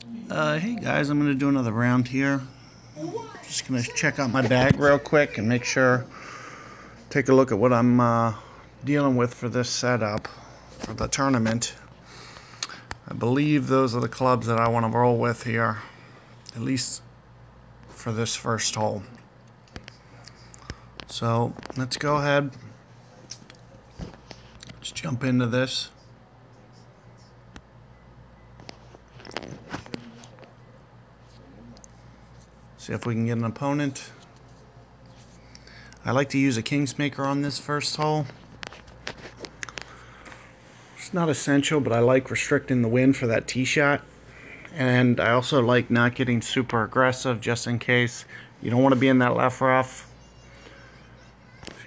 Hey guys, I'm gonna do another round here. Just gonna check out my bag real quick and make sure, take a look at what I'm dealing with for this setup for the tournament. I believe those are the clubs that I want to roll with here, at least for this first hole. So let's go ahead. Let's jump into this. See if we can get an opponent. I like to use a Kingsmaker on this first hole. It's not essential, but I like restricting the wind for that tee shot. And I also like not getting super aggressive just in case. You don't want to be in that left rough.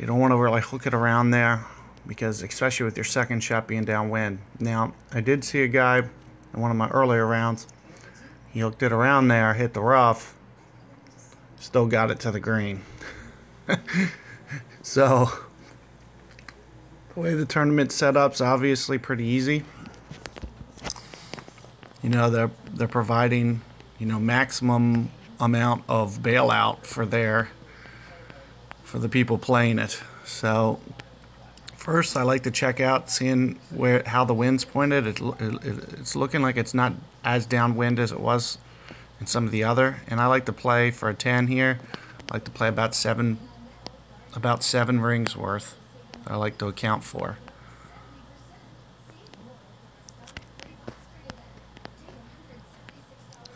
You don't want to really hook it around there, because especially with your second shot being downwind. Now, I did see a guy in one of my earlier rounds. He hooked it around there, hit the rough, still got it to the green. So, the way the tournament's set up's obviously pretty easy. You know, they're providing, maximum amount of bailout for the people playing it. So first, I like to check out seeing how the wind's pointed. It's looking like it's not as downwind as it was in some of the other. And I like to play for a 10 here. I like to play about seven rings worth. I like to account for.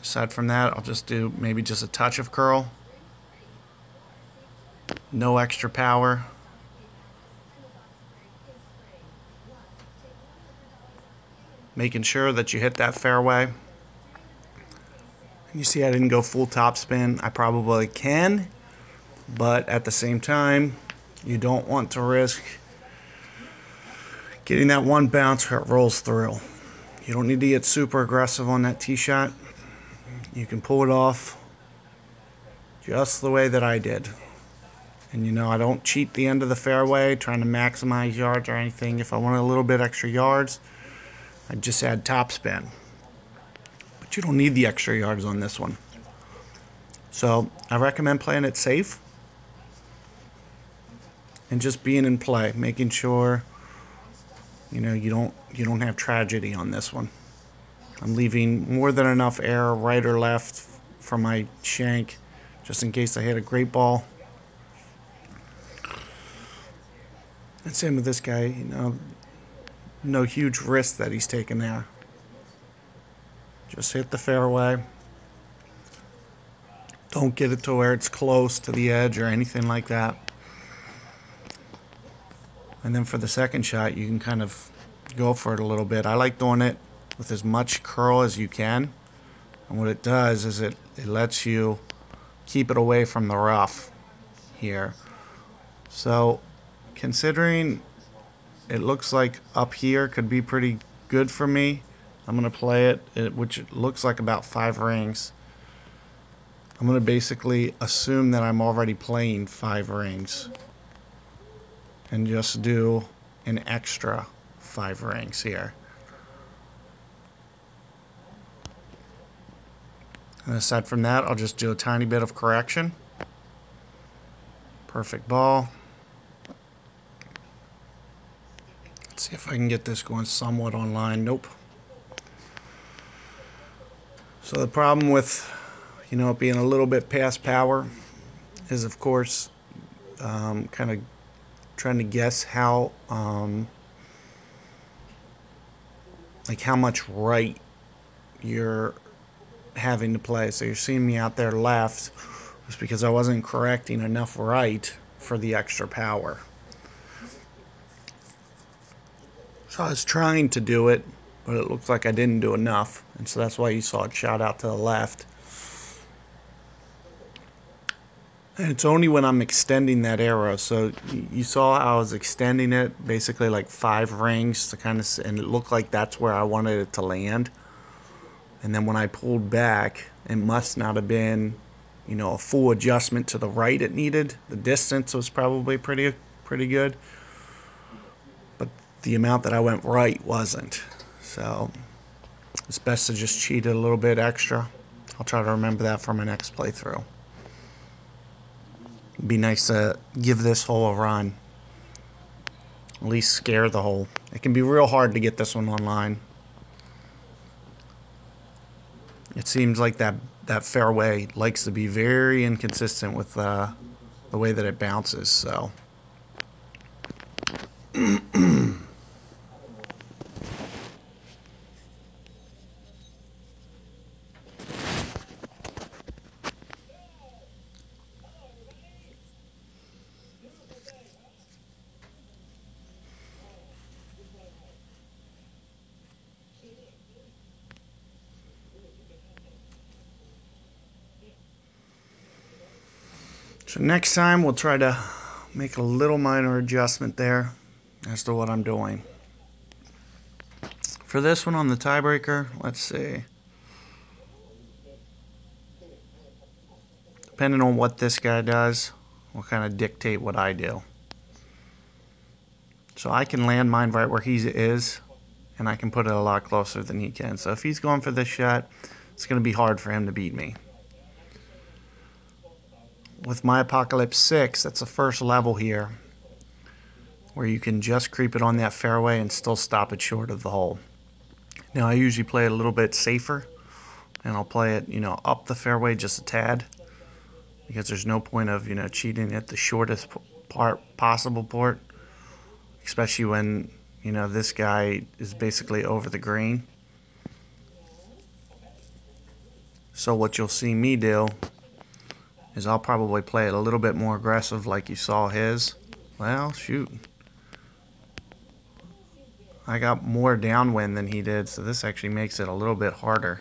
Aside from that, I'll just do maybe just a touch of curl. No extra power. Making sure that you hit that fairway. You see I didn't go full topspin. I probably can, but at the same time, you don't want to risk getting that one bounce where it rolls through. You don't need to get super aggressive on that tee shot. You can pull it off just the way that I did. And I don't cheat the end of the fairway trying to maximize yards or anything. If I wanted a little bit extra yards, I'd just add topspin. But you don't need the extra yards on this one. So I recommend playing it safe and just being in play, making sure you don't have tragedy on this one. I'm leaving more than enough air right or left for my shank, just in case I hit a great ball. And same with this guy, no huge risk that he's taking there. Just hit the fairway. Don't get it to where it's close to the edge or anything like that. And then for the second shot, you can kind of go for it a little bit. I like doing it with as much curl as you can. And what it does is it lets you keep it away from the rough here. So considering it looks like up here could be pretty good for me, I'm going to play it, which looks like about 5 rings. I'm going to basically assume that I'm already playing 5 rings and just do an extra 5 rings here. And aside from that, I'll just do a tiny bit of correction. Perfect ball. Let's see if I can get this going somewhat online. Nope. So the problem with, it being a little bit past power is, of course, kind of trying to guess how much right you're having to play. So you're seeing me out there left just because I wasn't correcting enough right for the extra power. So I was trying to do it, but it looks like I didn't do enough, and so that's why you saw it shot out to the left. And it's only when I'm extending that arrow. So you saw how I was extending it basically like 5 rings to kind of, and it looked like that's where I wanted it to land. And then when I pulled back, it must not have been, a full adjustment to the right it needed. The distance was probably pretty good, but the amount that I went right wasn't. So It's best to just cheat it a little bit extra. I'll try to remember that for my next playthrough. It'd be nice to give this hole a run. At least scare the hole. It can be real hard to get this one online. It seems like that fairway likes to be very inconsistent with the way that it bounces, so. So next time we'll try to make a little minor adjustment there as to what I'm doing. For this one on the tiebreaker, let's see. Depending on what this guy does, will kind of dictate what I do. So I can land mine right where he is, and I can put it a lot closer than he can. So if he's going for this shot, it's going to be hard for him to beat me. With my Apocalypse 6, that's the first level here, where you can just creep it on that fairway and still stop it short of the hole. Now I usually play it a little bit safer, and I'll play it, up the fairway just a tad, because there's no point of, cheating at the shortest possible part, especially when, this guy is basically over the green. So what you'll see me do is I'll probably play it a little bit more aggressive like you saw his. Well, shoot. I got more downwind than he did, so this actually makes it a little bit harder.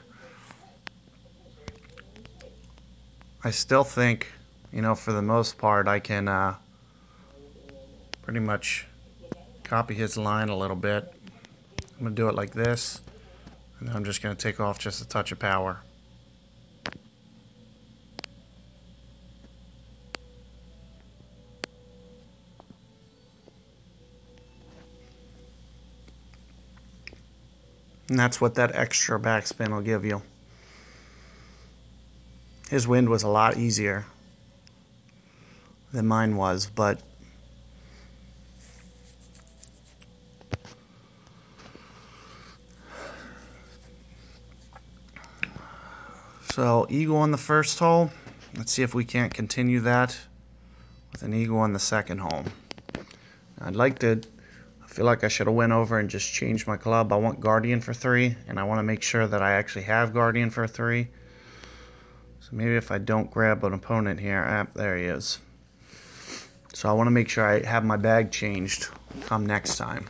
I still think, for the most part, I can pretty much copy his line a little bit. I'm going to do it like this, and then I'm just going to take off just a touch of power. And that's what that extra backspin will give you. His wind was a lot easier than mine was, but so eagle on the first hole. Let's see if we can't continue that with an eagle on the second hole. I feel like I should have went over and just changed my club. I want Guardian for 3, and I want to make sure that I actually have Guardian for 3. So maybe if I don't grab an opponent here, there he is. So I want to make sure I have my bag changed come next time.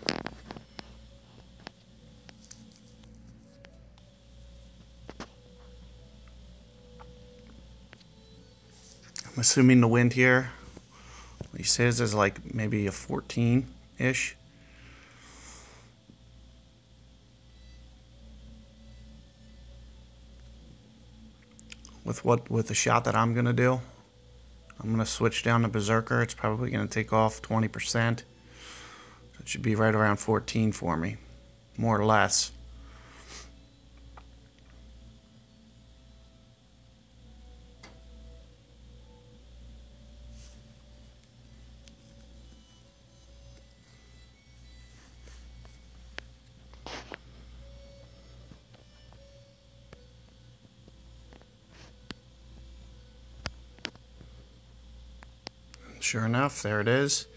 I'm assuming the wind here, he says, is like maybe a 14-ish. With the shot that I'm gonna do, I'm gonna switch down to Berserker. It's probably gonna take off 20%. It should be right around 14 for me, more or less. Sure enough, there it is.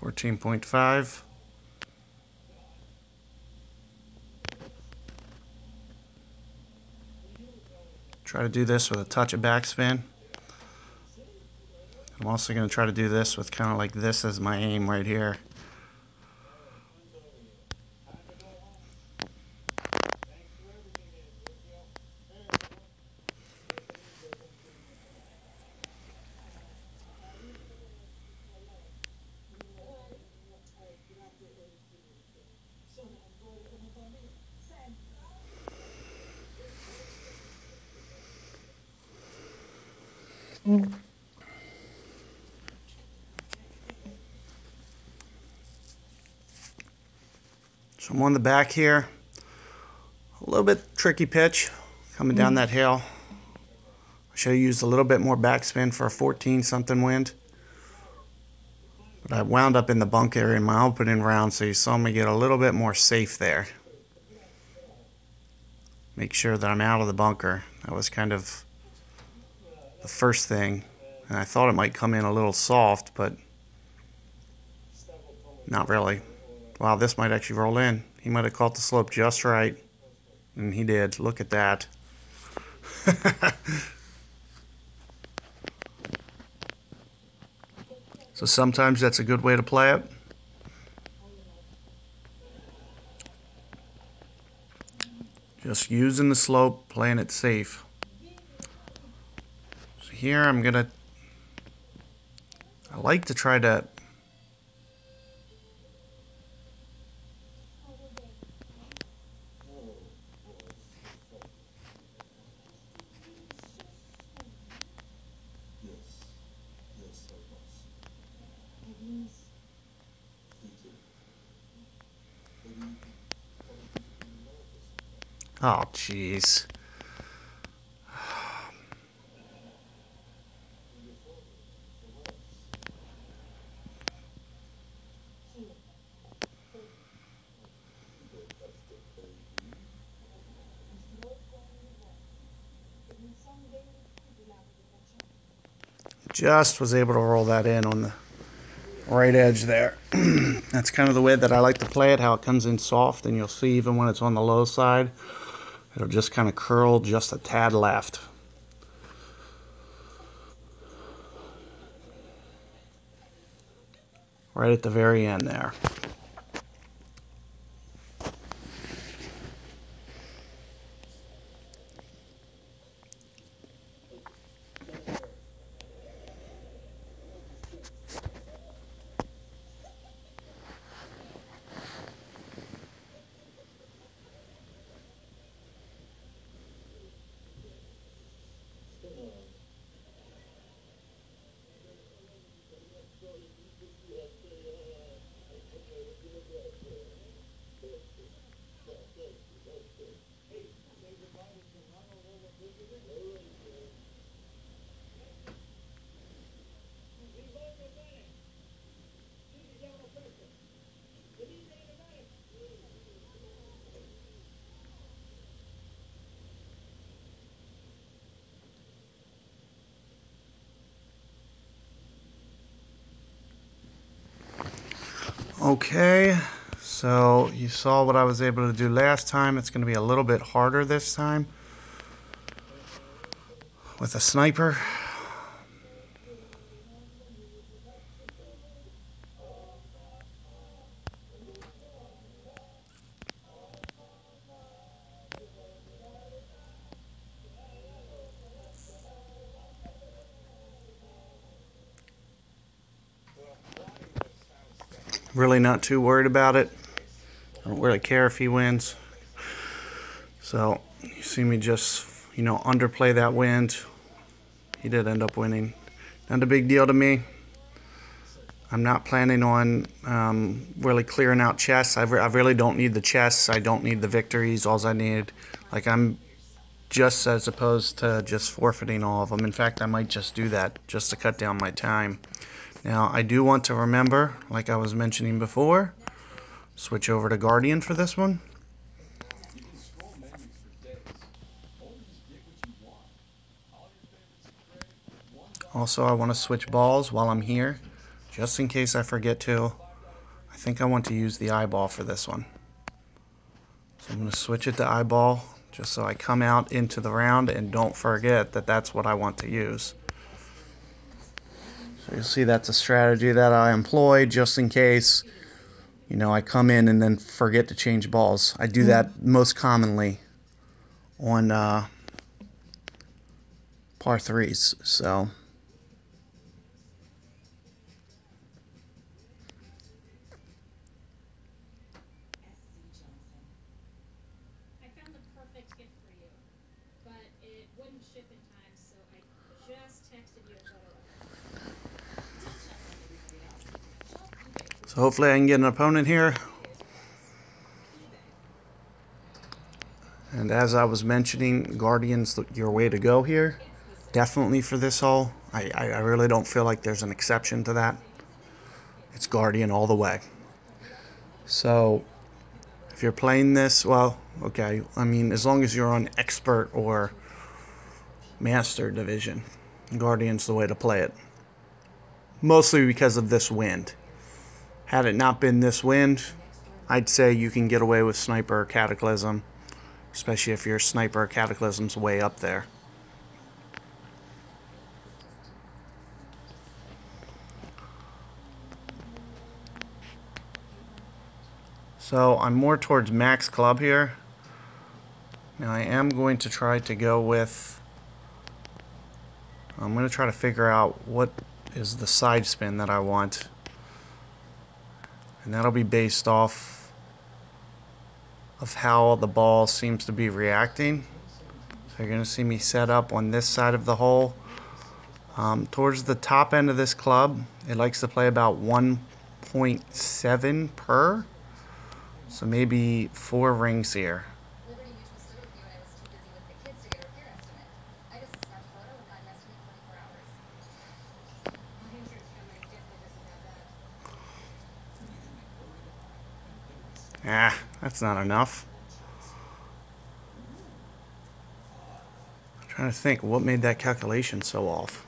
$14.5. Try to do this with a touch of backspin. I'm also going to try to do this with kind of like this as my aim right here. So I'm on the back here. A little bit tricky pitch coming down that hill. I should have used a little bit more backspin for a 14 something wind. But I wound up in the bunk area in my opening round, so you saw me get a little bit more safe there. Make sure that I'm out of the bunker. That was kind of the first thing. And I thought it might come in a little soft, but not really. Wow, this might actually roll in. He might have caught the slope just right. And he did. Look at that. So sometimes that's a good way to play it. Just using the slope, playing it safe. So here I like to try to oh jeez. Just was able to roll that in on the right edge there. That's kind of the way that I like to play it, how it comes in soft, and you'll see even when it's on the low side, it'll just kind of curl just a tad left. Right at the very end there. Okay, so you saw what I was able to do last time. It's going to be a little bit harder this time with a sniper. Really not too worried about it. I don't really care if he wins. So you see me just, underplay that wind. He did end up winning. Not a big deal to me. I'm not planning on really clearing out chests. I really don't need the chests. I don't need the victories. All I need, I'm just as opposed to just forfeiting all of them. In fact, I might just do that just to cut down my time. Now, I do want to remember, like I was mentioning before, switch over to Guardian for this one. Also, I want to switch balls while I'm here, just in case I forget to. I think I want to use the eyeball for this one. So I'm going to switch it to eyeball, just so I come out into the round and don't forget that that's what I want to use. So you'll see that's a strategy that I employ just in case, I come in and then forget to change balls. I do that most commonly on par threes. So hopefully I can get an opponent here. And as I was mentioning, Guardian's your way to go here. Definitely for this hole. I really don't feel like there's an exception to that. It's Guardian all the way. So if you're playing this, well, okay, I mean, as long as you're on expert or master division, Guardian's the way to play it. Mostly because of this wind. Had it not been this wind, I'd say you can get away with Sniper or Cataclysm, especially if your Sniper or Cataclysm's way up there. So I'm more towards max club here. Now I am going to try to go with, I'm going to try to figure out what is the side spin that I want. And that'll be based off of how the ball seems to be reacting. So you're going to see me set up on this side of the hole. Towards the top end of this club, it likes to play about 1.7 per. So maybe 4 rings here. Ah, that's not enough. I'm trying to think what made that calculation so off.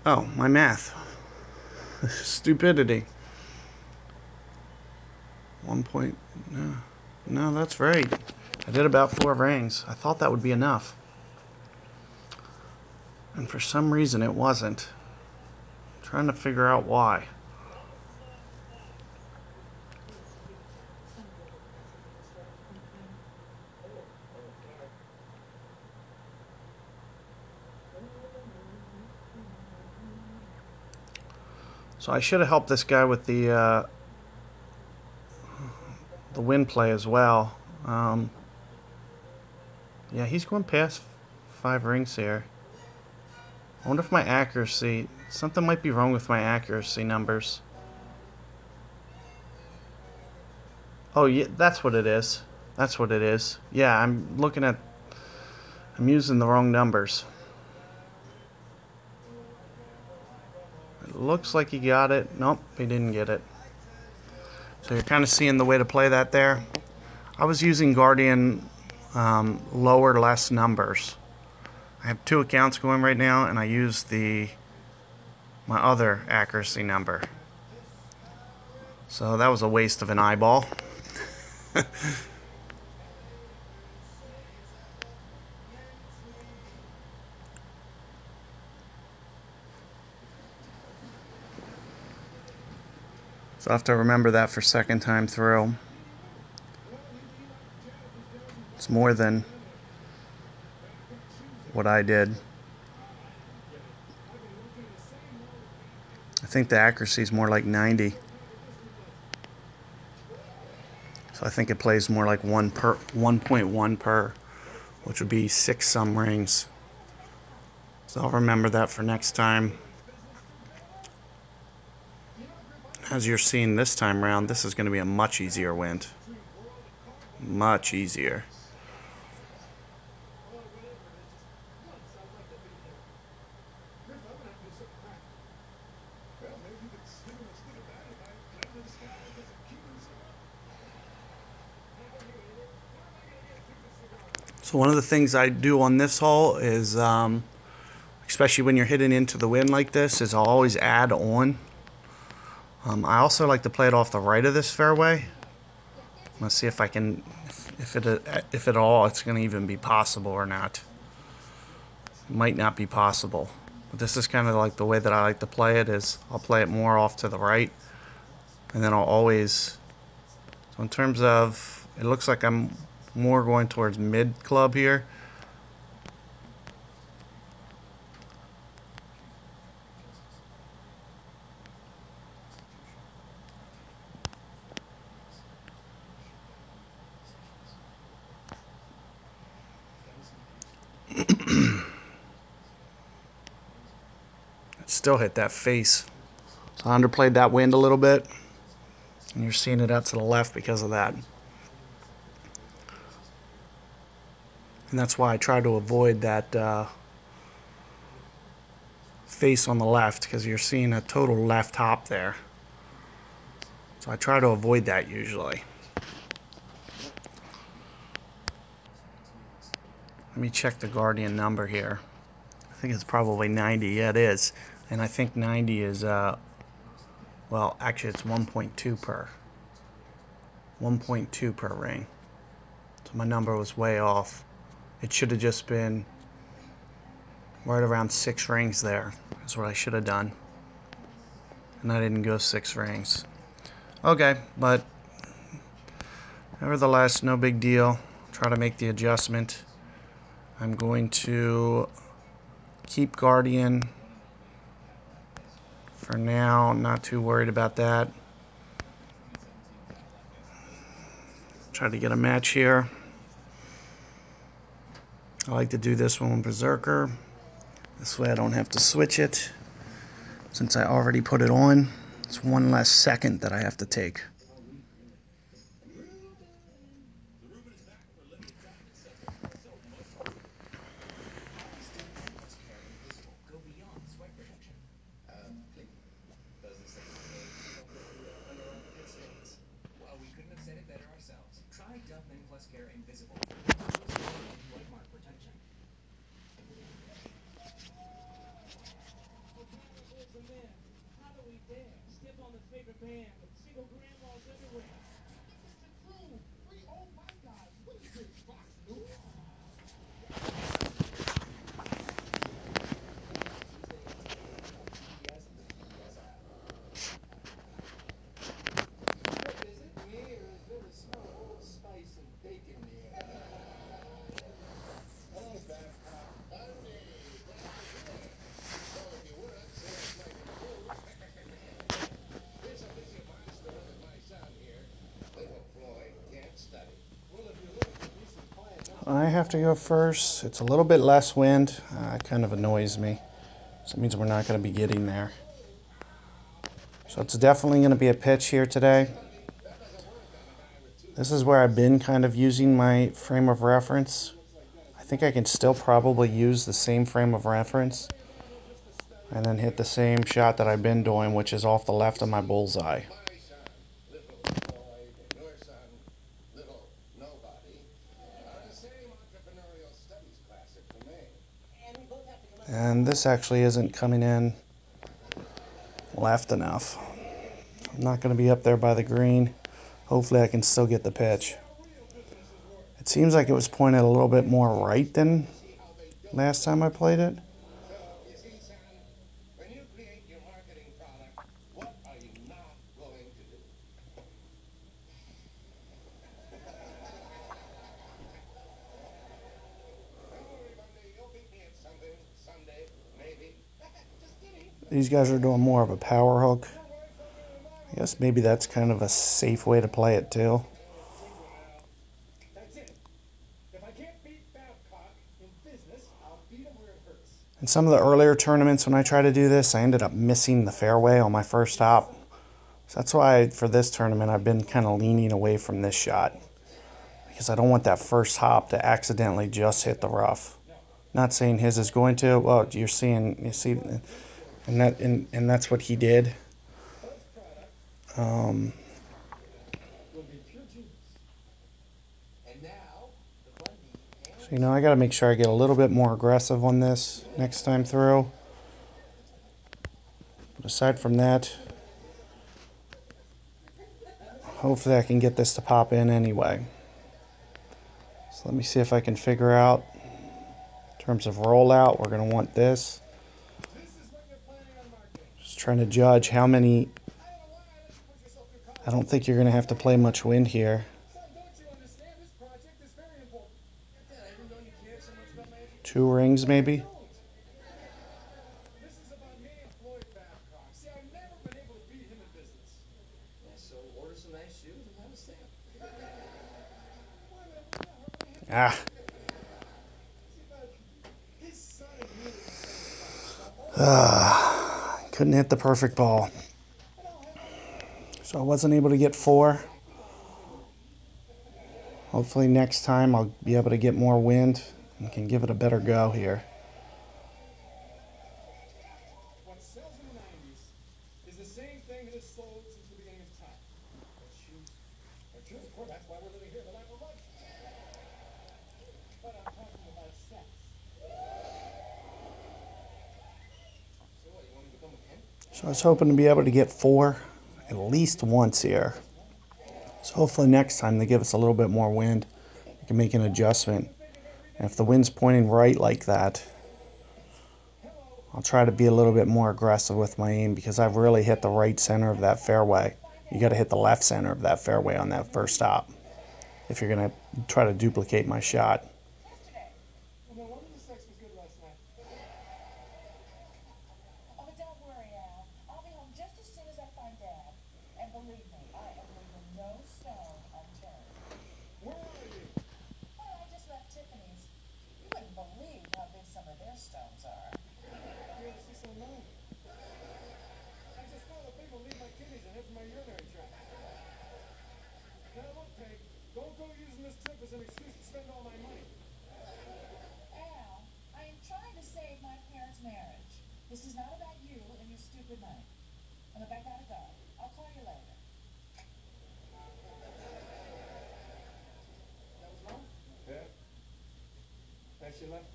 Oh, my math. Stupidity. 1 point. No, that's right. I did about 4 rings. I thought that would be enough. And for some reason it wasn't. I'm trying to figure out why. So I should have helped this guy with the wind play as well. Yeah, he's going past 5 rings here. I wonder if my accuracy, something might be wrong with my accuracy numbers. Oh, yeah, that's what it is. That's what it is. Yeah, I'm using the wrong numbers. It looks like he got it. Nope, he didn't get it. So you're kind of seeing the way to play that there. I was using Guardian lower, less numbers. I have 2 accounts going right now, and I use my other accuracy number. So that was a waste of an eyeball. So I have to remember that for second time through. It's more than what I did. I think the accuracy is more like 90. So I think it plays more like 1.1 per, which would be 6 some rings. So I'll remember that for next time. As you're seeing this time around, this is going to be a much easier wind. Much easier. So one of the things I do on this hole is, especially when you're hitting into the wind like this, is I'll always add on. I also like to play it off the right of this fairway. Let's see if I can, if at all it's going to even be possible or not. Might not be possible. But this is kind of like the way that I like to play it is I'll play it more off to the right. And then I'll always, so in terms of, it looks like I'm more going towards mid club here. Still hit that face. So I underplayed that wind a little bit. And you're seeing it out to the left because of that. And that's why I try to avoid that face on the left, because you're seeing a total left hop there. So I try to avoid that usually. Let me check the Guardian number here. I think it's probably 90. Yeah, it is. And I think 90 is, well, actually it's 1.2 per. 1.2 per ring. So my number was way off. It should have just been right around 6 rings there. That's what I should have done. And I didn't go 6 rings. Okay, but nevertheless, no big deal. Try to make the adjustment. I'm going to keep Guardian for now. Not too worried about that. Try to get a match here. I like to do this one with Berserker. This way I don't have to switch it. Since I already put it on, it's one less second that I have to take. I have to go first. It's a little bit less wind. It kind of annoys me. So it means we're not going to be getting there. So it's definitely going to be a pitch here today. This is where I've been kind of using my frame of reference. I think I can still probably use the same frame of reference and then hit the same shot that I've been doing, which is off the left of my bullseye. And this actually isn't coming in left enough. I'm not going to be up there by the green. Hopefully I can still get the pitch. It seems like it was pointed a little bit more right than last time I played it. These guys are doing more of a power hook. I guess maybe that's kind of a safe way to play it too. In some of the earlier tournaments when I try to do this, I ended up missing the fairway on my first hop. So that's why for this tournament I've been kind of leaning away from this shot. Because I don't want that first hop to accidentally just hit the rough. Not saying his is going to. Well, you see, and that's what he did. So, you know, I got to make sure I get a little bit more aggressive on this next time through. But aside from that, hopefully I can get this to pop in anyway. So let me see if I can figure out, in terms of rollout, we're going to want this. Just trying to judge how many. I don't think you're going to have to play much wind here. 2 rings maybe. Couldn't hit the perfect ball. So I wasn't able to get 4. Hopefully next time I'll be able to get more wind and can give it a better go here. What sells in the 90s is the same thing that has sold since the beginning of time. What shoes? What shoes? Of course, that's why we're living here in the land of luxury. But I'm talking about sex. So what, you want to become a pimp? So I was hoping to be able to get 4 at least once here. So hopefully next time they give us a little bit more wind, we can make an adjustment. And if the wind's pointing right like that, I'll try to be a little bit more aggressive with my aim, because I've really hit the right center of that fairway. You got to hit the left center of that fairway on that first stop if you're going to try to duplicate my shot. Well, no wonder the sex was good last night. Oh, but don't worry, Al. I'll be home just as soon as I find Dad. And believe me, I am leaving no stone unturned. Where are you? Well, I just left Tiffany's. You wouldn't believe how big some of their stones are. You're the 609. I just found a thing to leave my kidneys and head for my urinary tract. Now look, Peg, don't go using this trip as an excuse to spend all my money. Al, I am trying to save my parents' marriage. This is not about you and your stupid money. And look, I gotta go. I'll call you later. That was wrong? Yeah. And she left.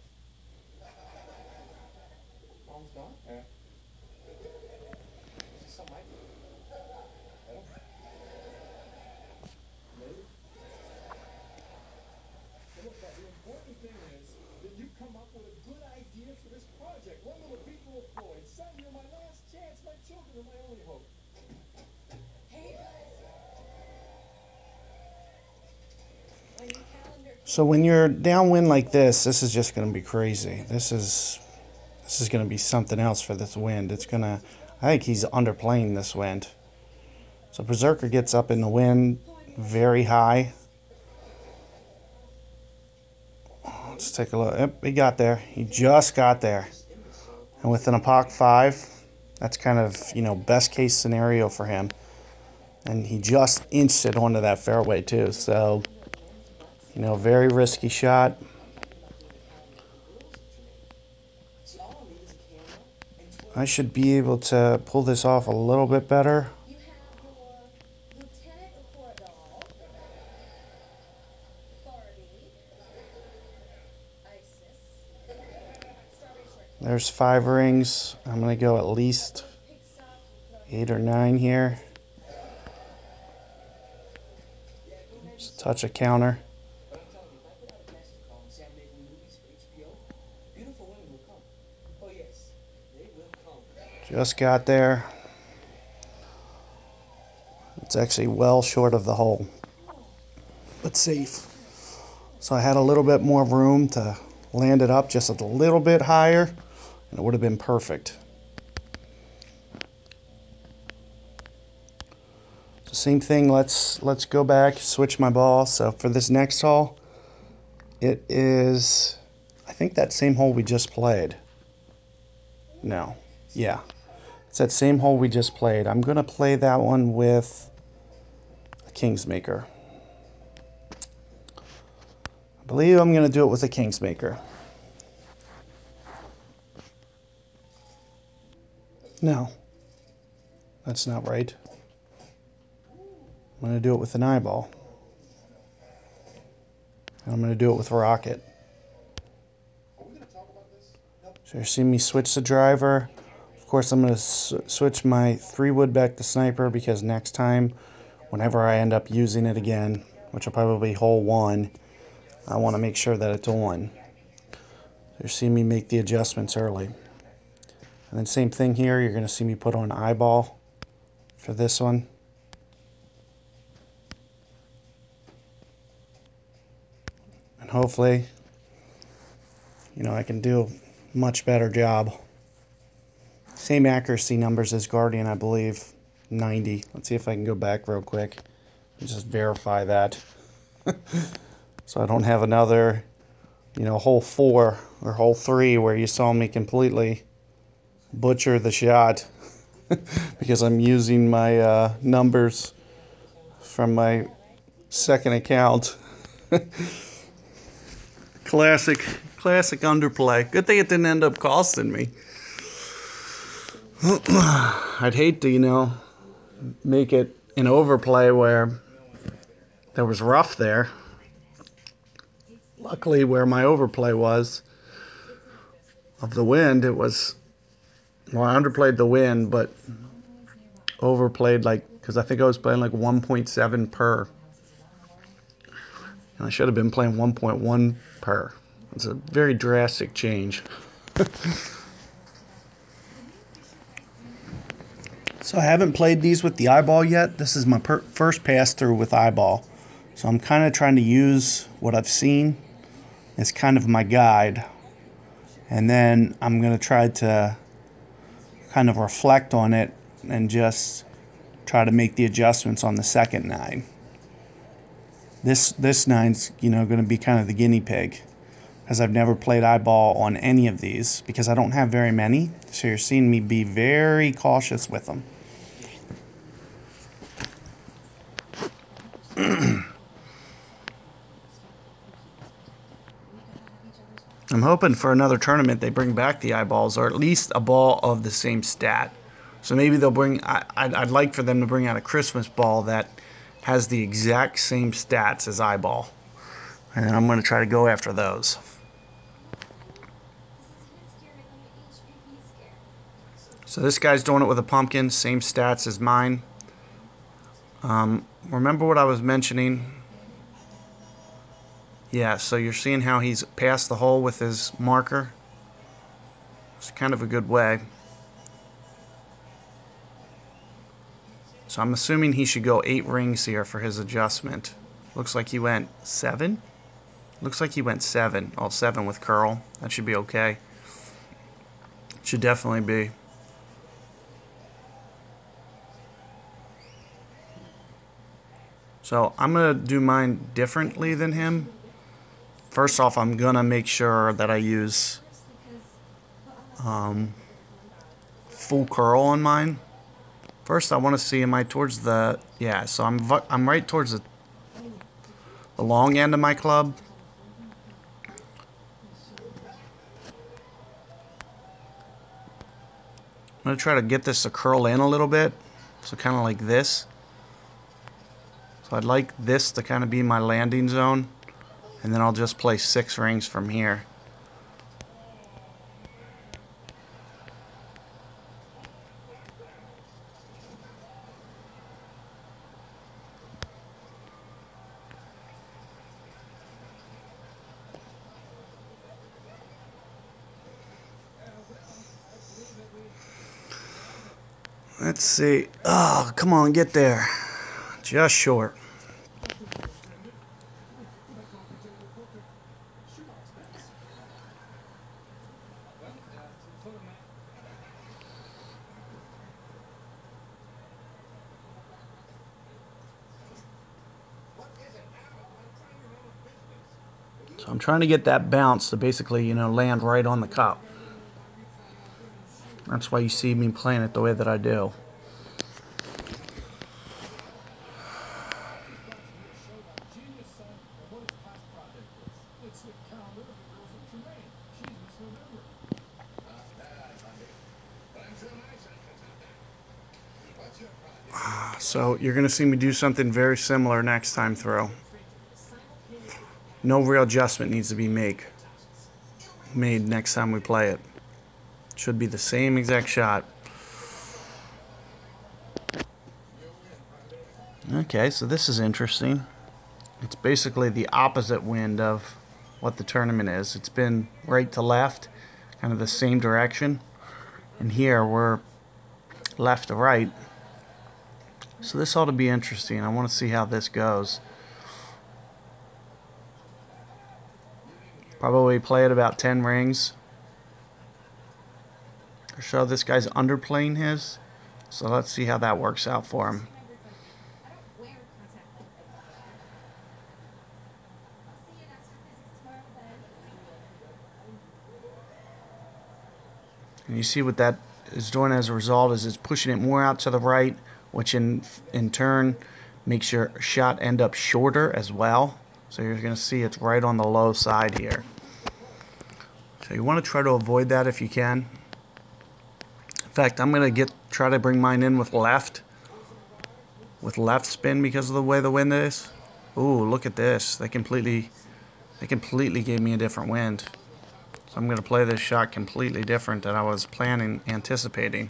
Mom's gone? Yeah. Is this something I do? I don't. Maybe. Well, look, Dad, the important thing is that you come up with a good idea for this project. One little beat little Floyd. Son, you're my last chance. My children are my only hope. Hey, guys. On your calendar. So when you're downwind like this is just going to be crazy. This is going to be something else for this wind. I think he's underplaying this wind. So Berserker gets up in the wind very high. Let's take a look. Yep, he got there. He just got there. And with an Apoc 5, that's kind of, best case scenario for him. And he just inched it onto that fairway too. So, very risky shot. I should be able to pull this off a little bit better. You have your Lieutenant Cordall, Barbie, Isis, Strawberry Shortcake. There's 5 rings. I'm going to go at least 8 or 9 here. Just touch a counter. But I'm telling you, if I put out a casting call and say I'm making movies for HBO, beautiful women will come. Oh, yes, they will come. Just got there. It's actually well short of the hole, but safe. So I had a little bit more room to land it up just a little bit higher, and it would have been perfect. So same thing, let's go back, switch my ball. So for this next hole, it is, I think, that same hole we just played. No, yeah. It's that same hole we just played. I'm going to play that one with a Kingsmaker. I believe I'm going to do it with a Kingsmaker. No, that's not right. I'm going to do it with an eyeball. And I'm going to do it with a rocket. Are we going to talk about this? Nope. So you see me switch the driver. Of course, I'm going to switch my 3-wood back to sniper, because next time, whenever I end up using it again, which will probably be hole 1, I want to make sure that it's on. So you see me make the adjustments early. And then same thing here, you're going to see me put on eyeball for this one. And hopefully, I can do a much better job. Same accuracy numbers as Guardian, I believe. 90. Let's see if I can go back real quick and just verify that. So I don't have another, hole 4 or hole 3 where you saw me completely butcher the shot because I'm using my numbers from my second account. Classic Classic underplay. Good thing it didn't end up costing me. I'd hate to, make it an overplay where there was rough there. Luckily, where my overplay was of the wind, it was, well, I underplayed the wind, but overplayed because I think I was playing 1.7 per. And I should have been playing 1.1 per. It's a very drastic change. So I haven't played these with the eyeball yet. This is my first pass through with eyeball. So I'm kind of trying to use what I've seen as kind of my guide. And then I'm going to try to kind of reflect on it and just try to make the adjustments on the second nine. This nine's going to be kind of the guinea pig, because I've never played eyeball on any of these because I don't have very many. So you're seeing me be very cautious with them. I'm hoping for another tournament they bring back the eyeballs, or at least a ball of the same stat. So maybe they'll bring, I'd like for them to bring out a Christmas ball that has the exact same stats as eyeball. And then I'm going to try to go after those. So this guy's doing it with a pumpkin, same stats as mine. Remember what I was mentioning? Yeah, so you're seeing how he's past the hole with his marker. It's kind of a good way. So I'm assuming he should go 8 rings here for his adjustment. Looks like he went 7. Looks like he went 7. All 7 with curl. That should be okay. Should definitely be. So I'm going to do mine differently than him. First off, I'm going to make sure that I use full curl on mine. First, I want to see, am I towards the, yeah, so I'm right towards the long end of my club. I'm going to try to get this to curl in a little bit, so kind of like this. So I'd like this to kind of be my landing zone, and then I'll just play 6 rings from here. Let's see. Oh, come on, get there. Just short. So I'm trying to get that bounce to basically, land right on the cup. That's why you see me playing it the way that I do. So you're going to see me do something very similar next time through. No real adjustment needs to be made next time we play it. Should be the same exact shot. Okay, so this is interesting. It's basically the opposite wind of what the tournament is. It's been right to left, kind of the same direction. And here we're left to right. So this ought to be interesting. I want to see how this goes. Probably play it about 10 rings. Or so this guy's underplaying his. So let's see how that works out for him. And you see what that is doing as a result is it's pushing it more out to the right, which in turn makes your shot end up shorter as well. So you're going to see it's right on the low side here. So you want to try to avoid that if you can. In fact, I'm going to try to bring mine in with left spin because of the way the wind is. Ooh, look at this. They completely gave me a different wind. So I'm going to play this shot completely different than I was anticipating.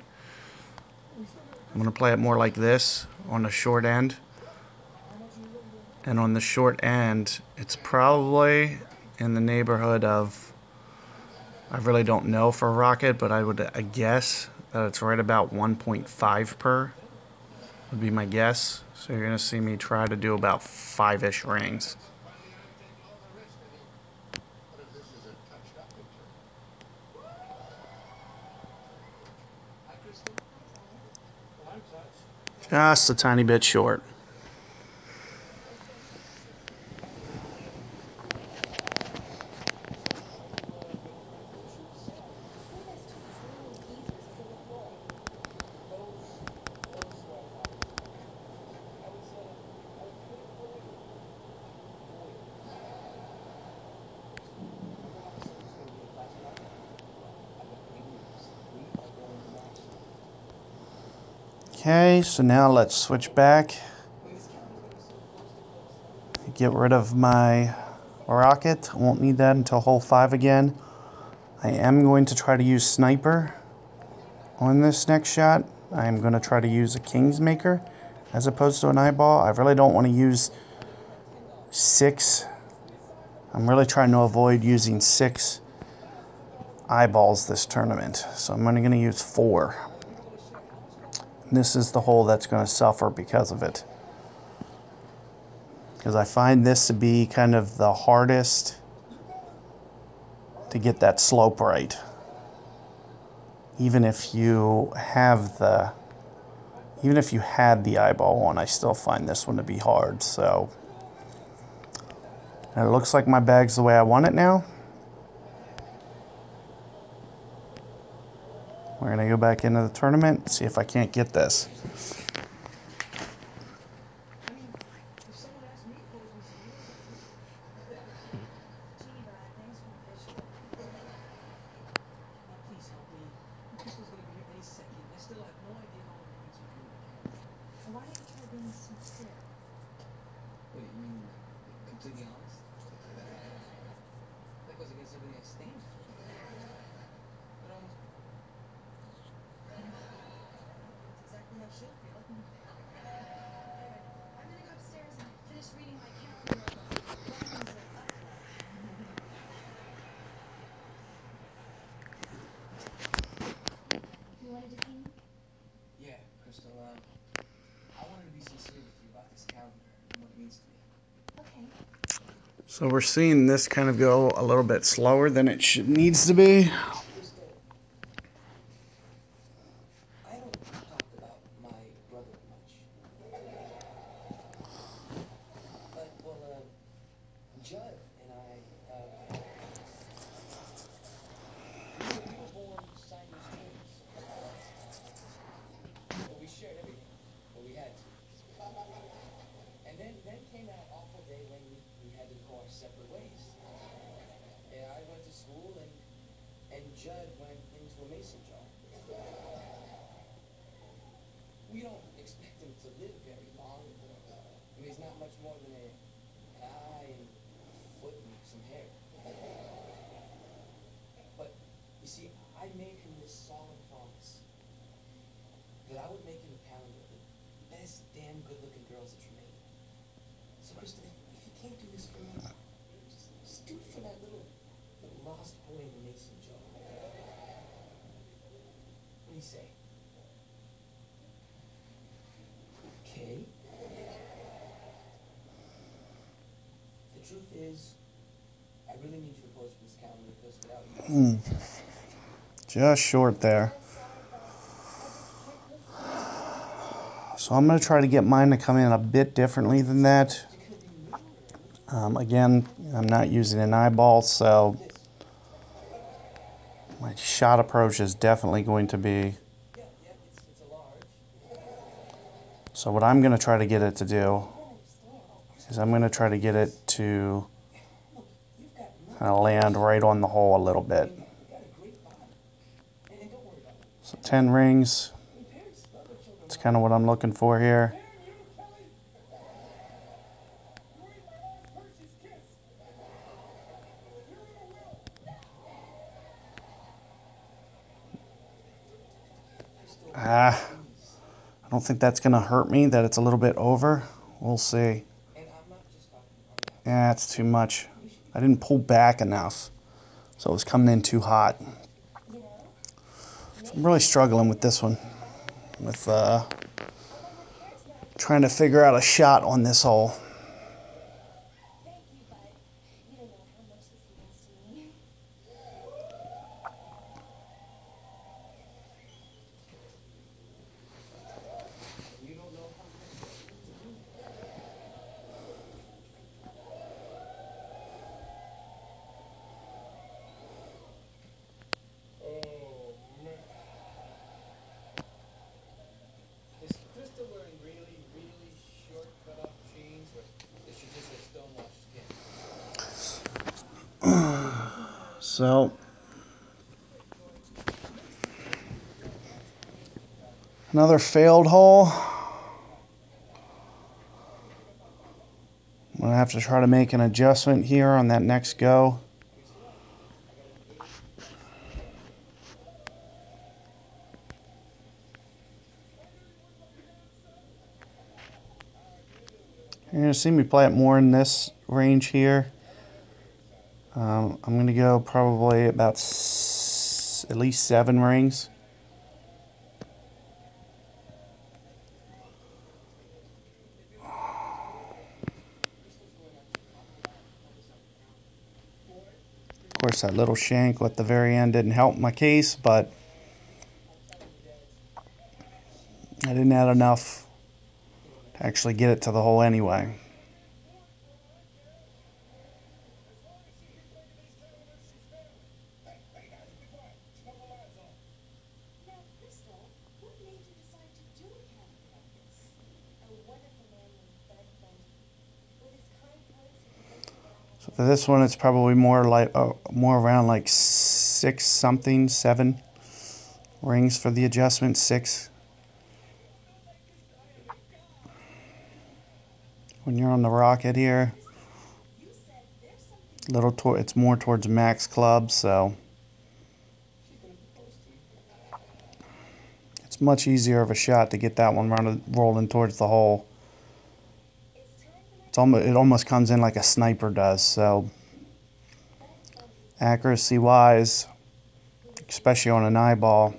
I'm going to play it more like this on the short end. And on the short end, it's probably in the neighborhood of, I really don't know for a rocket, but I guess that it's right about 1.5 per would be my guess. So you're going to see me try to do about 5-ish rings. Just a tiny bit short. Okay, so now let's switch back. Get rid of my rocket. I won't need that until hole 5 again. I am going to try to use sniper on this next shot. I am going to try to use a King's Maker as opposed to an eyeball. I really don't want to use 6. I'm really trying to avoid using 6 eyeballs this tournament. So I'm only going to use 4. This is the hole that's going to suffer because of it. Because I find this to be kind of the hardest to get that slope right. Even if you had the eyeball one, I still find this one to be hard. So and it looks like my bag's the way I want it now. We're gonna go back into the tournament, see if I can't get this. Why don't you try being sincere? What do you mean, completely honest? That goes against everything I stand for. But almost. That's exactly how she'll feel. Anyway, I'm gonna go upstairs and finish reading my calendar of weapons of uproar. You wanted to see me? Yeah, Crystal, I wanted to be sincere with you about this calendar and what it means to me. Okay. So we're seeing this kind of go a little bit slower than it needs to be. Crystal, I don't talk about my brother much. But, well, Judd and I, we were born Siamese twins. Well, we shared everything. Well, we had to. And then came that awful day when we had to go our separate ways. And I went to school and Judd went into a mason jar. We don't expect him to live very long. I mean, he's not much more than an eye and a foot and some hair. But, you see, I made him this solemn promise that I would make him a calendar of the best damn good-looking girls that you made. So, Kristen, if you can't do this for me, just do it for that little lost boy in the mason jar. What do you say? Okay. The truth is, I really need you to pose for this calendar because without you... Just short there. I'm sorry, Buzz. I just can't listen. So I'm going to try to get mine to come in a bit differently than that. Again, I'm not using an eyeball, so my shot approach is definitely going to be... Yeah, it's a large. So what I'm going to try to get it to do is I'm going to try to get it to kind of land right on the hole a little bit. So 10 rings. That's kind of what I'm looking for here. Damn you, Kelly! You ate my Aunt Percy's kiss! You're in a will! I don't think that's going to hurt me, that it's a little bit over. We'll see. And I'm not just talking on the outside. Yeah, it's too much. I didn't pull back enough, so it was coming in too hot. So I'm really struggling with this one, with trying to figure out a shot on this hole. Thank you, bud. You don't know how much this means to me. You don't know how much this means to me. Oh, man. Is Krista wearing really, really short cut-off jeans, or is she just a stonewashed skin? So, another failed hole. I'm gonna have to try to make an adjustment here on that next go. You're gonna see me play it more in this range here. I'm gonna go probably about at least 7 rings. Of course, that little shank at the very end didn't help my case, but I didn't add enough to actually get it to the hole anyway. Now, Crystal, what made you decide to do a calendar like this? A wonderful man named Bud Bundy. With his kind words, he convinced me that I had So for this one, it's probably more like more around like 6 something, 7 rings for the adjustment. 6. When you're on the rocket here, You said there's something it's more towards max club, so it's much easier of a shot to get that one rolling towards the hole. It almost comes in like a sniper does, so accuracy wise, especially on an eyeball,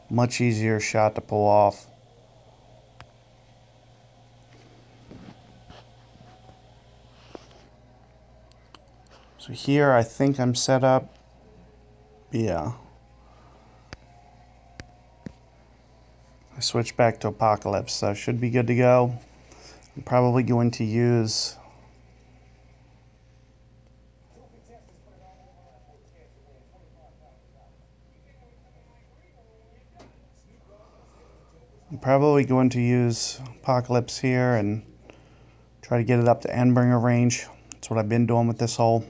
much easier shot to pull off. So here I think I'm set up. Yeah. I switched back to Apocalypse, so should be good to go. I'm probably going to use Apocalypse here and try to get it up to Endbringer range. That's what I've been doing with this hole.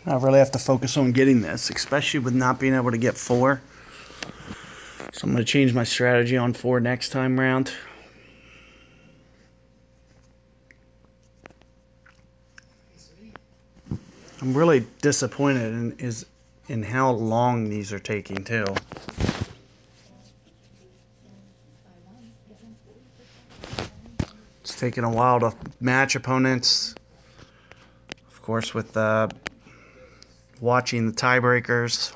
I really have to focus on getting this, especially with not being able to get 4. So I'm going to change my strategy on 4 next time round. I'm really disappointed in how long these are taking too. It's taking a while to match opponents. Of course, with watching the tiebreakers,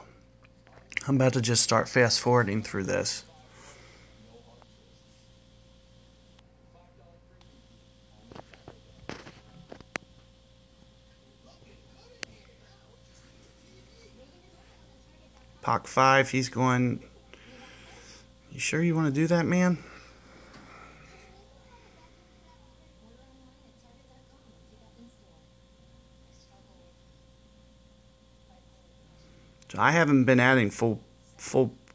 I'm about to just start fast forwarding through this. Pock 5, he's going. You sure you want to do that, man? So I haven't been adding full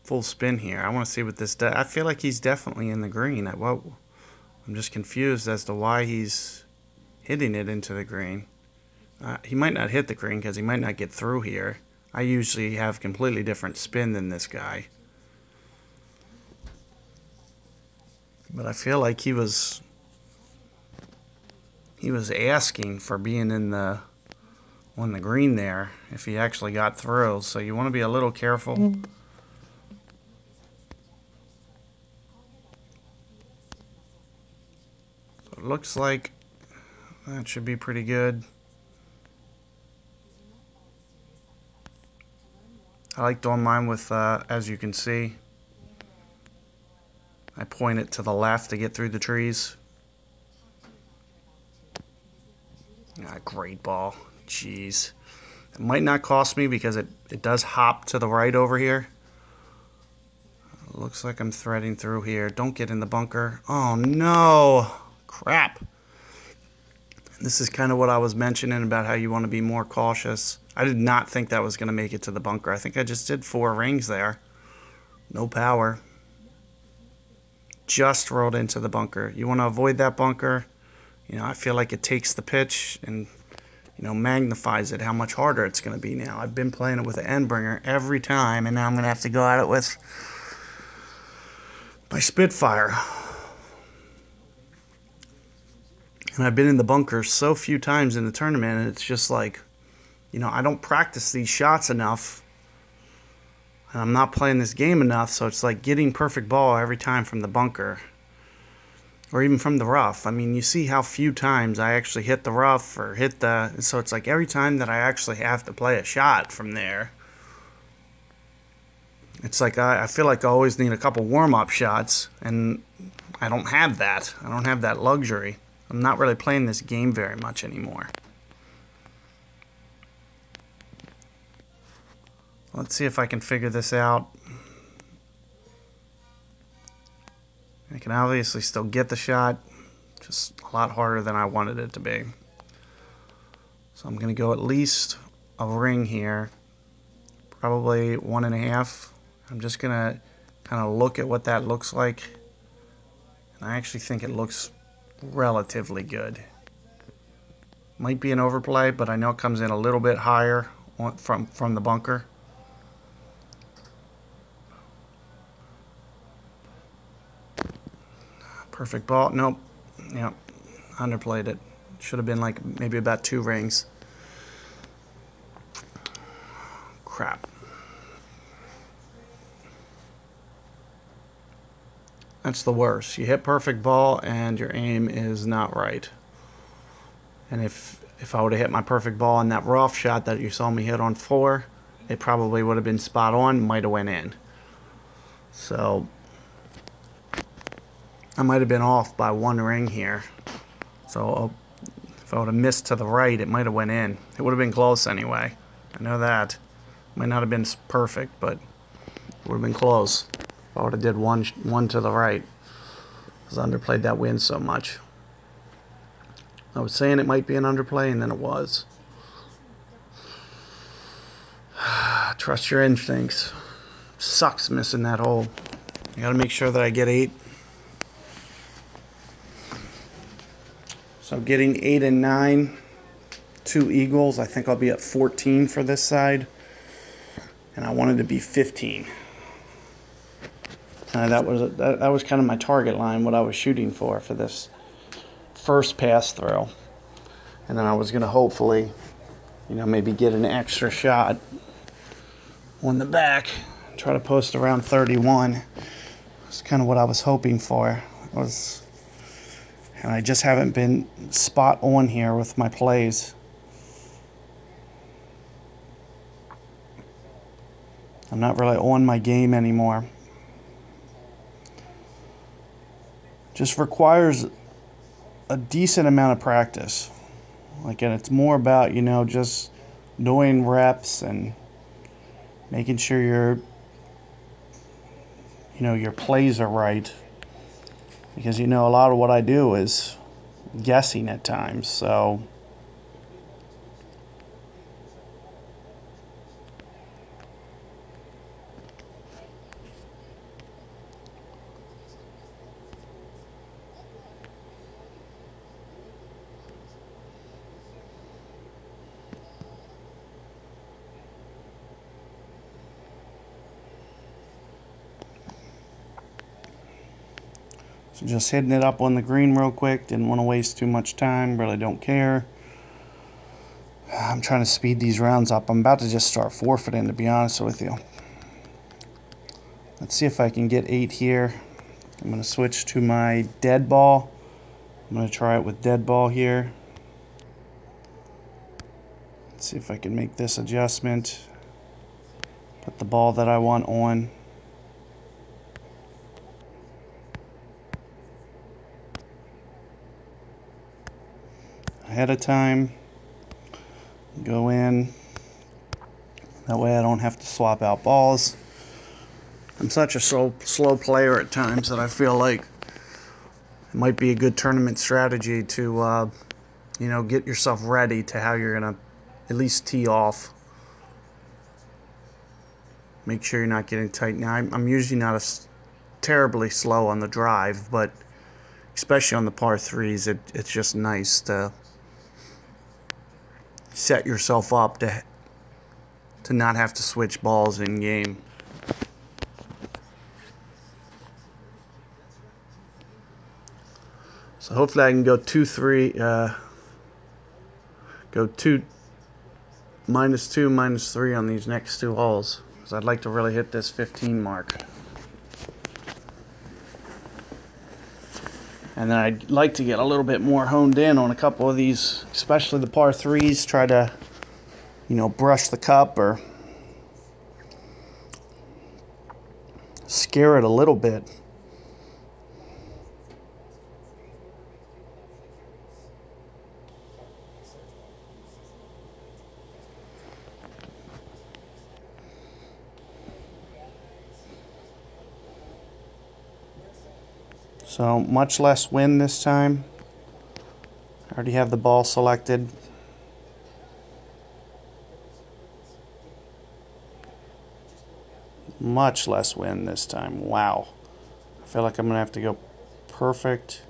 full spin here. I want to see what this does. I feel like he's definitely in the green. I'm just confused as to why he's hitting it into the green. He might not hit the green because he might not get through here. I usually have completely different spin than this guy. But I feel like he was asking for being in the on the green there if he actually got through. So you want to be a little careful. So it looks like that should be pretty good. I like doing mine with, as you can see, I point it to the left to get through the trees. Great ball. Jeez. It might not cost me because it does hop to the right over here. Looks like I'm threading through here. Don't get in the bunker. Oh no! Crap. This is kind of what I was mentioning about how you want to be more cautious. I did not think that was going to make it to the bunker. I think I just did 4 rings there. No power. Just rolled into the bunker. You want to avoid that bunker. You know, I feel like it takes the pitch and, you know, magnifies it, how much harder it's going to be now. I've been playing it with an end bringer every time, and now I'm going to have to go at it with my Spitfire. And I've been in the bunker so few times in the tournament, and it's just like, you know, I don't practice these shots enough, and I'm not playing this game enough, so it's like getting perfect ball every time from the bunker, or even from the rough. I mean, you see how few times I actually hit the rough or hit the, so it's like every time that I actually have to play a shot from there, it's like I feel like I always need a couple warm-up shots, and I don't have that. I don't have that luxury. I'm not really playing this game very much anymore. Let's see if I can figure this out. I can obviously still get the shot, just a lot harder than I wanted it to be. So I'm going to go at least a ring here, probably 1.5. I'm just going to kind of look at what that looks like. And I actually think it looks relatively good. Might be an overplay, but I know it comes in a little bit higher from the bunker. Perfect ball. Nope. Yep. Underplayed it. Should have been like maybe about 2 rings. Crap. That's the worst. You hit perfect ball and your aim is not right. And if I would have hit my perfect ball in that rough shot that you saw me hit on 4, it probably would have been spot on, might have went in. So I might have been off by 1 ring here. So if I would have missed to the right, it might have went in. It would have been close anyway. I know that. Might not have been perfect, but it would have been close. If I would have did one to the right. Because I underplayed that win so much. I was saying it might be an underplay, and then it was. Trust your instincts. Sucks missing that hole. I gotta make sure that I get 8. So getting 8 and 9, 2 eagles. I think I'll be at 14 for this side. And I wanted to be 15. That was kind of my target line, what I was shooting for this first pass through. And then I was going to hopefully, you know, maybe get an extra shot on the back, try to post around 31. That's kind of what I was hoping for. And I just haven't been spot on here with my plays. I'm not really on my game anymore. Just requires a decent amount of practice. Like, and it's more about, you know, just doing reps and making sure your plays are right. Because, you know, a lot of what I do is guessing at times. So So just hitting it up on the green real quick. Didn't want to waste too much time. Really don't care. I'm trying to speed these rounds up. I'm about to just start forfeiting, to be honest with you. Let's see if I can get 8 here. I'm going to switch to my dead ball. I'm going to try it with dead ball here. Let's see if I can make this adjustment. Put the ball that I want on. Ahead of time. Go in. That way I don't have to swap out balls. I'm such a slow player at times that I feel like it might be a good tournament strategy to get yourself ready to how you're going to at least tee off. Make sure you're not getting tight. Now, I'm usually not terribly slow on the drive, but especially on the par 3s, it's just nice to set yourself up to not have to switch balls in game. So hopefully I can go 2-3, go 2, -2, -3 on these next 2 holes, because I'd like to really hit this 15 mark. And then I'd like to get a little bit more honed in on a couple of these, especially the par 3s. Try to, brush the cup or scare it a little bit. So much less wind this time. I already have the ball selected. Much less wind this time. Wow. I feel like I'm going to have to go perfect.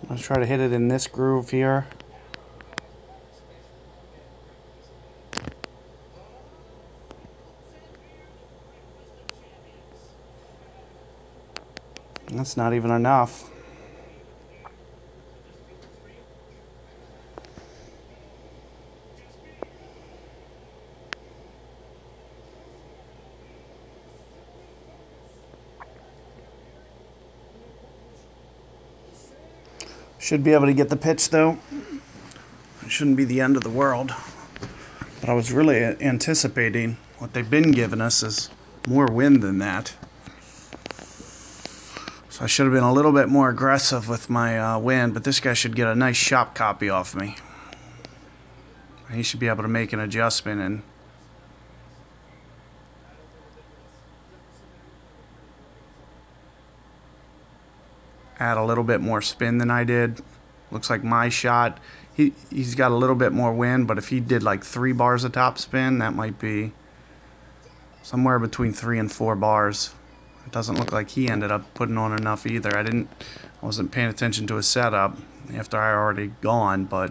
Let's try to hit it in this groove here. That's not even enough. Should be able to get the pitch though. It shouldn't be the end of the world. But I was really anticipating what they've been giving us is more wind than that. So I should have been a little bit more aggressive with my wind, but this guy should get a nice shop copy off me. He should be able to make an adjustment and add a little bit more spin than I did. Looks like my shot, he's got a little bit more wind, but if he did like 3 bars of top spin, that might be somewhere between 3 and 4 bars. It doesn't look like he ended up putting on enough either. I wasn't paying attention to his setup after I already gone, but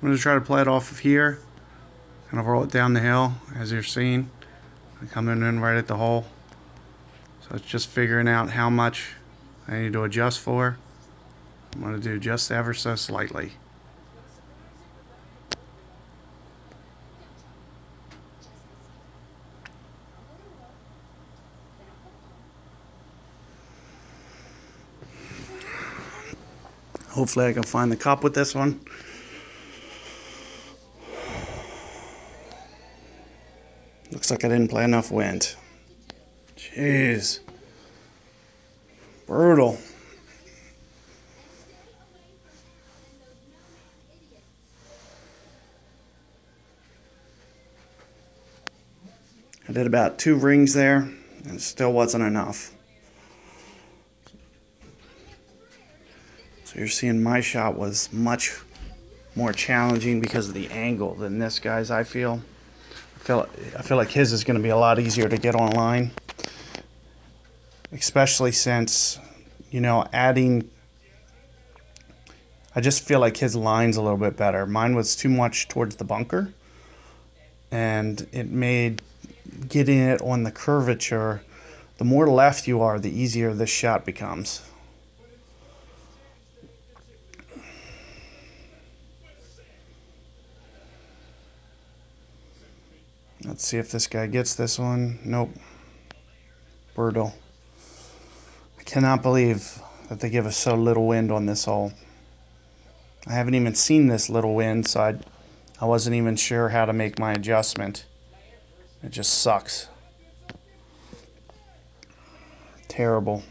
I'm going to try to play it off of here, kind of roll it down the hill, as you're seeing. I'm coming in right at the hole. So it's just figuring out how much I need to adjust for. I'm going to do just ever so slightly. Hopefully I can find the cup with this one. Looks like I didn't play enough wind. Jeez. Brutal. I did about 2 rings there, and it still wasn't enough. So you're seeing my shot was much more challenging because of the angle than this guy's, I feel. I feel like his is going to be a lot easier to get online. Especially since, adding... I just feel like his line's a little bit better. Mine was too much towards the bunker. And it made getting it on the curvature, the more left you are, the easier this shot becomes. Let's see if this guy gets this one. Nope. Brutal. I cannot believe that they give us so little wind on this hole. I haven't even seen this little wind, so I wasn't even sure how to make my adjustment. It just sucks. Terrible.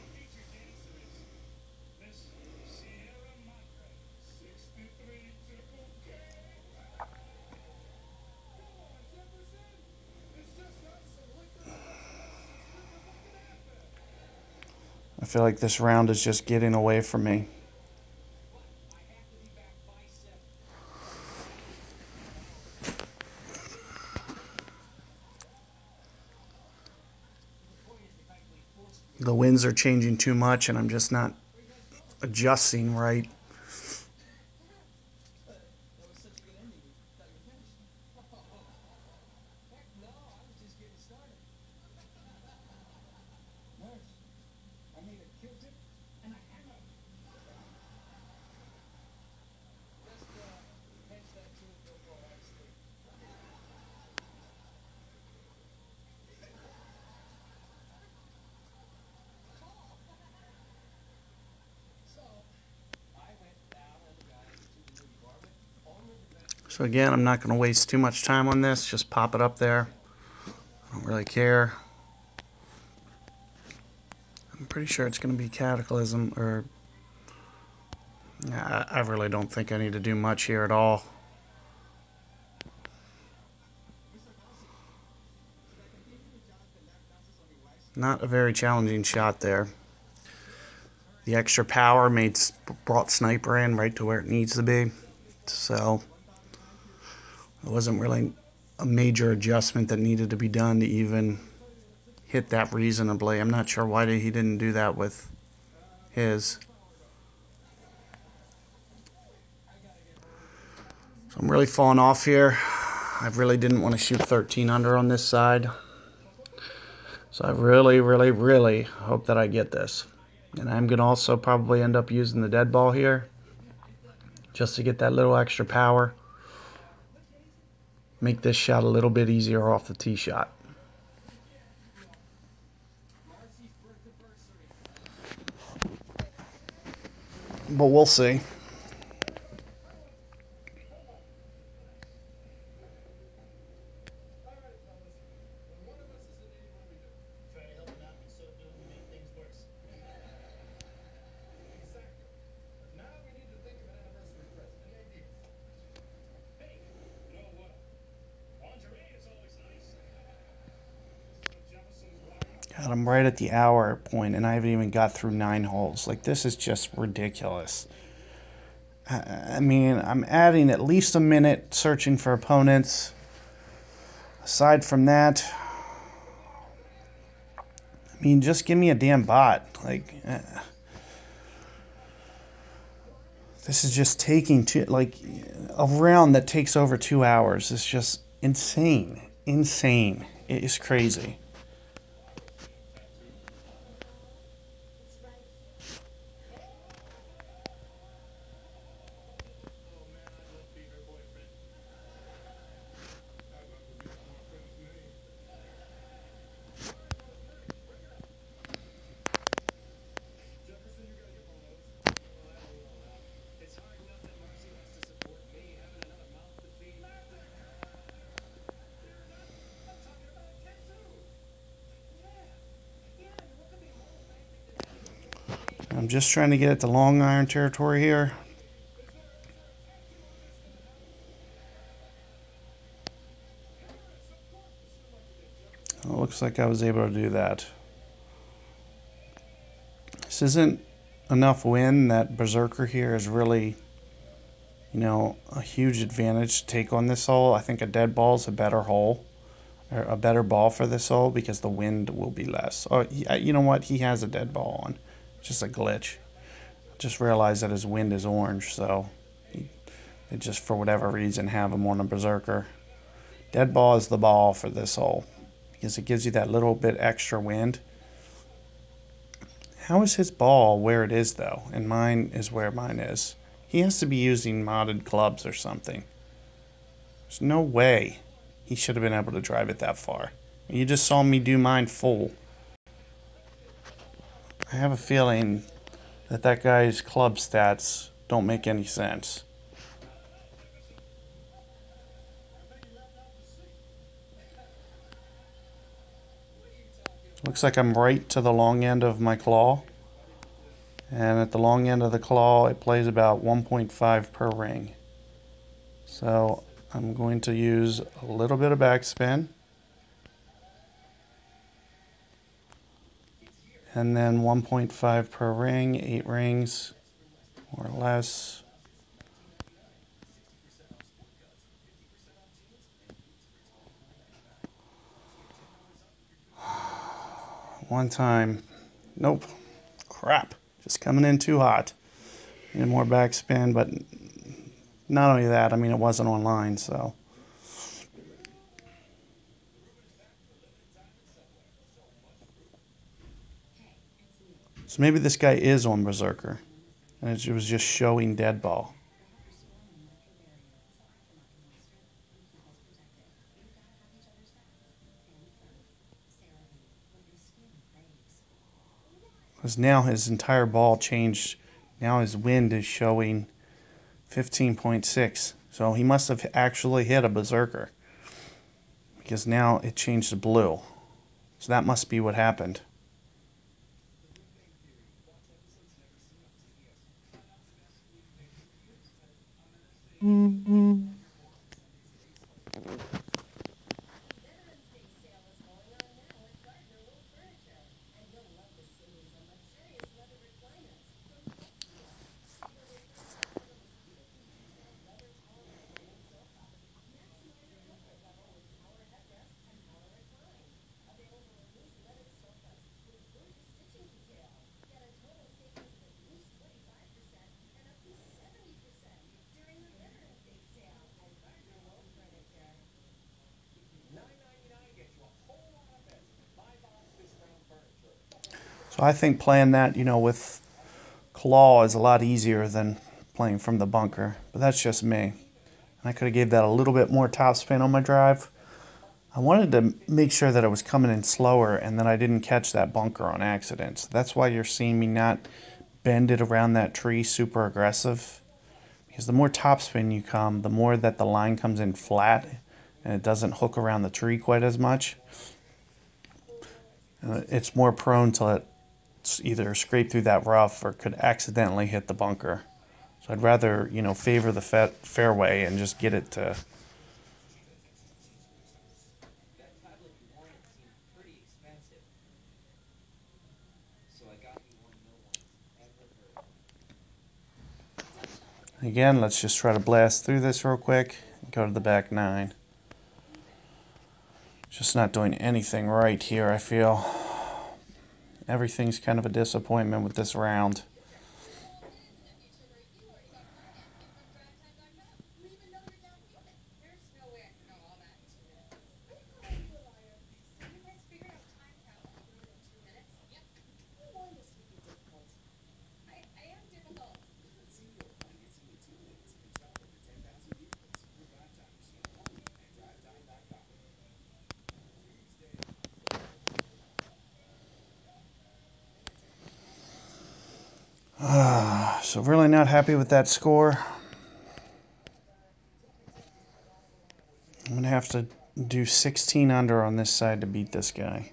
I feel like this round is just getting away from me. The winds are changing too much, and I'm just not adjusting right. I need a Q-tip and a hammer. Just pinch that tube, you'll fall right asleep. So, I went down on the guys to the new department. Only the best. So again, I'm not going to waste too much time on this. Just pop it up there. I don't really care. I'm pretty sure it's going to be Cataclysm, or... Yeah, I really don't think I need to do much here at all. Not a very challenging shot there. The extra power brought Sniper in right to where it needs to be. So it wasn't really a major adjustment that needed to be done to even hit that reasonably. I'm not sure why he didn't do that with his. So I'm really falling off here. I really didn't want to shoot 13 under on this side. So I really, really, really hope that I get this. And I'm going to also probably end up using the dead ball here, just to get that little extra power. Make this shot a little bit easier off the tee shot. But we'll see. All right, fellas. When one of us is in need, what do? Try to help him out instead of doing to make things worse. Exactly. But now we need to think of an anniversary present. Any ideas? Hey, you know what? Lingerie is always nice. This is what Jefferson's wife. God, I'm right at the hour point, and I haven't even got through 9 holes. Like, this is just ridiculous. I mean, I'm adding at least a minute searching for opponents. Aside from that, I mean, just give me a damn bot. Like, this is just taking a round that takes over 2 hours. It's just insane. Insane. It is crazy. Oh man, I'd love to be her boyfriend. I'd love to be her boyfriend's name. Jefferson, you gotta get one of those. Oh, I don't know, Al. It's hard enough that Marcy has to support me, having another mouth to feed. Magic! You're nuts! I'm talking about a kid too! I'm just trying to get it to long iron territory here. It looks like I was able to do that. This isn't enough wind. That Berserker here is really, a huge advantage to take on this hole. I think a dead ball is a better hole, or a better ball for this hole, because the wind will be less. Oh, you know what? He has a dead ball on. Just a glitch. Just realized that his wind is orange, so they just, for whatever reason, have him on a Berserker. Dead ball is the ball for this hole, because it gives you that little bit extra wind. How is his ball where it is, though, and mine is where mine is? He has to be using modded clubs or something. There's no way he should have been able to drive it that far. You just saw me do mine full. I have a feeling that guy's club stats don't make any sense. Looks like I'm right to the long end of my claw. And at the long end of the claw, it plays about 1.5 per ring. So I'm going to use a little bit of backspin. And then 1.5 per ring, 8 rings, more or less. One time. Nope. Crap. Just coming in too hot. Need more backspin, but not only that, I mean, it wasn't online, so. So maybe this guy is on Berserker, and it was just showing dead ball. Because now his entire ball changed. Now his wind is showing 15.6. So he must have actually hit a Berserker, because now it changed to blue. So that must be what happened. Veterans Day sale is going on now at Gardner Wolf Furniture, and you'll love the savings on luxurious leather recliners from Flexport. Cedar recliner with a mosquito detail leather tall reclining sofa. Maximize your comfort level with power headrest and power recline. Available in loose leather sofas with gorgeous stitching detail. Get a total savings of at least 25% and up to 70% during the Veterans Day sale at Gardner Wolf Furniture. $9.99 gets you a whole lot of beds. Buy box discount furniture. So I think playing that, with claw is a lot easier than playing from the bunker. But that's just me. I could have gave that a little bit more topspin on my drive. I wanted to make sure that it was coming in slower and that I didn't catch that bunker on accident. So that's why you're seeing me not bend it around that tree super aggressive. Because the more topspin you come, the more that the line comes in flat and it doesn't hook around the tree quite as much. It's more prone to either scrape through that rough or could accidentally hit the bunker. So I'd rather, favor the fairway and just get it to. That tablet you wanted seemed pretty expensive. So I got you one no one's ever heard of. Again, let's just try to blast through this real quick and go to the back 9. Just not doing anything right here, I feel. Everything's kind of a disappointment with this round. There's no way I can know all that in 2 minutes. I'm calling you a liar. So you guys figured out time travel to do it in 2 minutes? Yep. You warned us you'd be difficult. I am difficult. See your financing in 2 minutes and travel to 10,000 vehicles with Drive Time Machine only at drivetime.com. So really not happy with that score. I'm going to have to do 16 under on this side to beat this guy.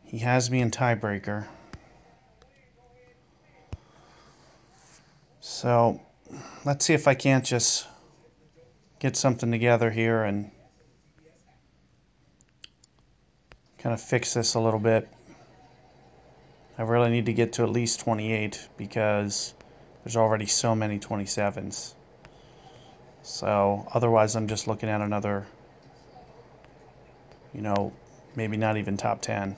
He has me in tiebreaker. So let's see if I can't just get something together here and kind of fix this a little bit. I really need to get to at least 28 because there's already so many 27s. So otherwise I'm just looking at another, maybe not even top 10.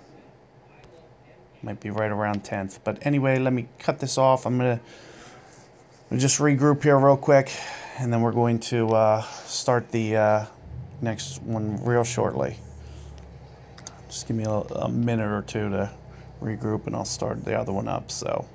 Might be right around 10th. But anyway, let me cut this off. I'm going to just regroup here real quick, and then we're going to start the next one real shortly. Just give me a minute or two to regroup, and I'll start the other one up. So.